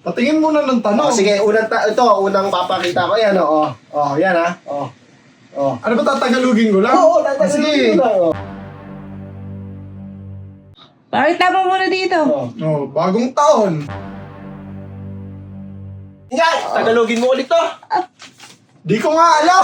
Patingin muna ng tanong. Sige, unang papakita ko. Yan, yan, ha. Ano ba tatagalugin ko lang? Oo, tatagalugin Sige. ko lang, Pakita mo muna dito. Bagong taon. Yan, tagalogin mo ulit to. Di ko nga alam.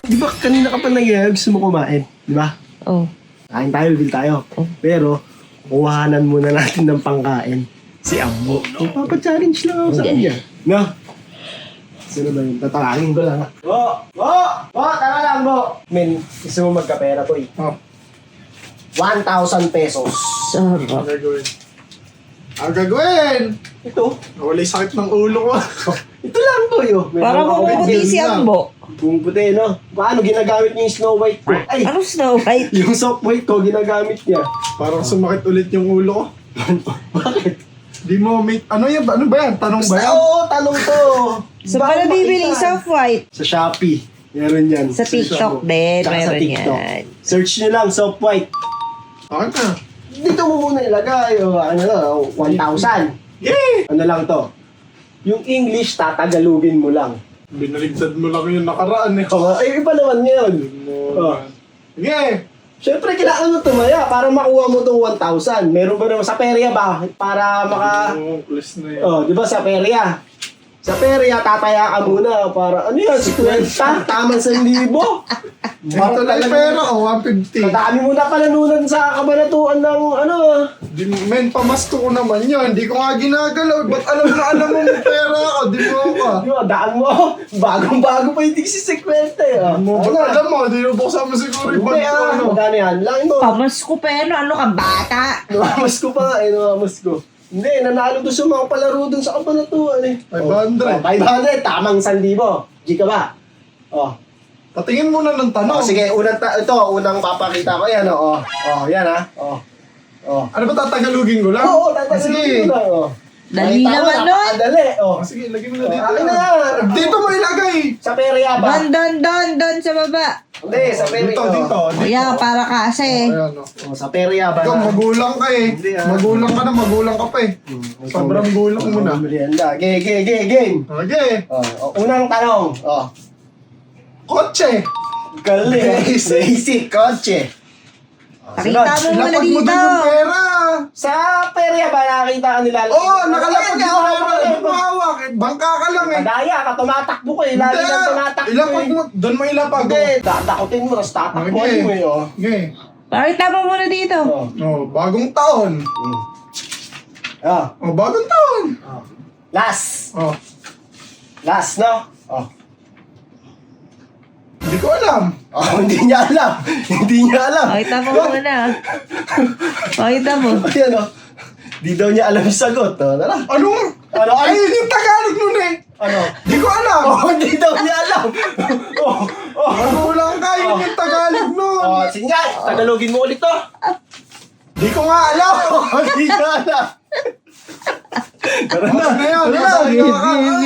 Di ba kanina ka pa nangyayari gusto mo kumain? Di ba? Oh. Kain tayo, bil tayo. Pero, kuhanan muna natin ng pangkain. Si Ambo. Magpapa-challenge lang ako sa kanya. No? Sino ba yun? Tatalangin ko lang, ha? Bo! Tara lang, Bo! Men, gusto mo magkapera, boy. 1,000 pesos. Sarap. Ang gagawin? Ang gagawin? Ito? Nawala yung sakit ng ulo ko. Ito lang, boy, oh. Para kumukuti si Ambo. Kung puti, no? Paano ginagamit niya yung Snow White ko? Ay! Ano Snow White? Yung soft white ko, ginagamit niya. Parang sumakit ulit yung ulo ko. Bakit? Di mo may... Ano ba yan? Tanong ba yan? Oo, tanong to. So, paano bibili soft white? Sa Shopee. Meron yan. Sa TikTok din, Tsaka sa meron TikTok. yan. Search nyo lang, soft white. Akin na. Dito mo muna ilagay, 1,000. Yay! Ano lang to? Yung English, tatagalugin mo lang. Binaligtad mo lang yung nakaraan eh. Ay, iba naman yun. Oh. Sige! Siyempre, kailangan mo tumaya para makuha mo itong 1,000. Meron ba naman sa perya ba? Para maka... Please na yan. Oh, di ba sa perya? Sa perya, tataya ka muna para, ano yan, 50? Tamang 1,000. Ito lang yung pera ko, 150. Madami mo na palanunan sa kabanatuan ng, ano, Di, men, pamasko ko naman yan. Di ko nga ginagalaw. Ba't alam mo may pera ako? Di mo ka. di ba, daan mo, bagong-bago pa yung tigsi 50 eh. Oh. Ba't alam mo? Di mo buksan mo siguro yung Hindi bag ko. Ano? magkano yan? Langin mo. Pamasko pa yan. Ano ka, bata? Numamas ko pa nga eh, numamas ko. Hindi, nanalo doon sa mga palaro doon sa kabanatuan eh. 500. 500, tamang 1,000. G ka ba? Oh. Patingin muna ng tanong. Sige, unang papakita ko. Yan, yan, ha. Ano ba tatagalugin ko lang? Oo, Sige. tatagalogin ko lang, Dali naman nun. Dali, Sige, lagyan mo na dito. Akin na yan. Dito mo ilagay. Sa perya ba? Don sa baba. Hindi, sa perya. Dito. Kuya, para kasi. Ayan, Sa perya ba? Ikaw, magulang ka eh. Hindi, Magulang ka na, magulang ka pa eh. Sobrang gulang mo na. Merienda. Game. Okay. Unang tanong. Kotse. Galing. Basic. Kotse. Pakita mo muna Lapag mo dito. dun yung pera. Sa perya ba nakakita ka nila? Nakalapag yung pera. Hindi mo hawak. Bangka ka lang eh. Madaya ka, tumatakbo ko eh. Lagi kang tumatakbo Ilapag mo. Doon mo ilapag. Hindi, dadakutin mo, tapos tatakbuhin mo eh. Okay. Pakita mo muna dito. Bagong taon. Bagong taon. Last, no? Hindi ko alam. Hindi niya alam. Pakita mo muna. Pakita mo. Ayan di daw niya alam yung sagot. Tara. Ano? Ayun yung Tagalog nun eh. Di ko alam. Hindi daw niya alam. Magulang ka, yun yung Tagalog nun. Sige nga, tagalogin mo ulit to. Di ko nga alam. Hindi niya alam. Tara Ano na yan?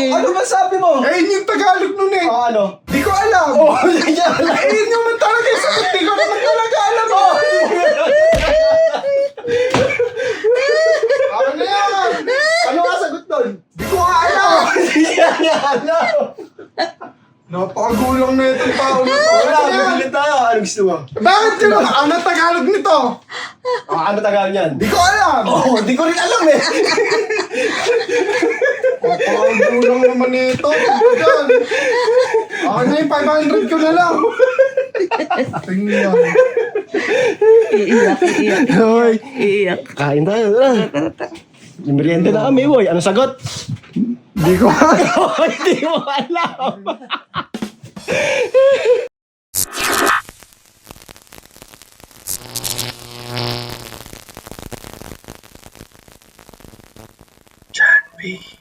Ano ba sabi mo? Ayun yung Tagalog nun eh. Ano? Di ko alam. Hindi niya alam. Ayun naman talaga yung sagot. Di ko naman talaga alam. Ano na yan? Ano nga sagot doon? Di ko nga alam. Hindi niya alam. Napakagulang na itong tao na to. Wala, Ano yan? bibili tayo. Ano gusto mo? Bakit ka naman? Ano Tagalog nito? Ano Tagalog niyan? Di ko alam. Hindi ko rin alam eh. Napakagulang naman ito. Yan. Ano yung 500 ko na lang. Tingnan. Iiyak. Kain tayo. Yung merienda na kami, boy. Ano sagot? Di ko alam. Hindi mo alam. John Wick.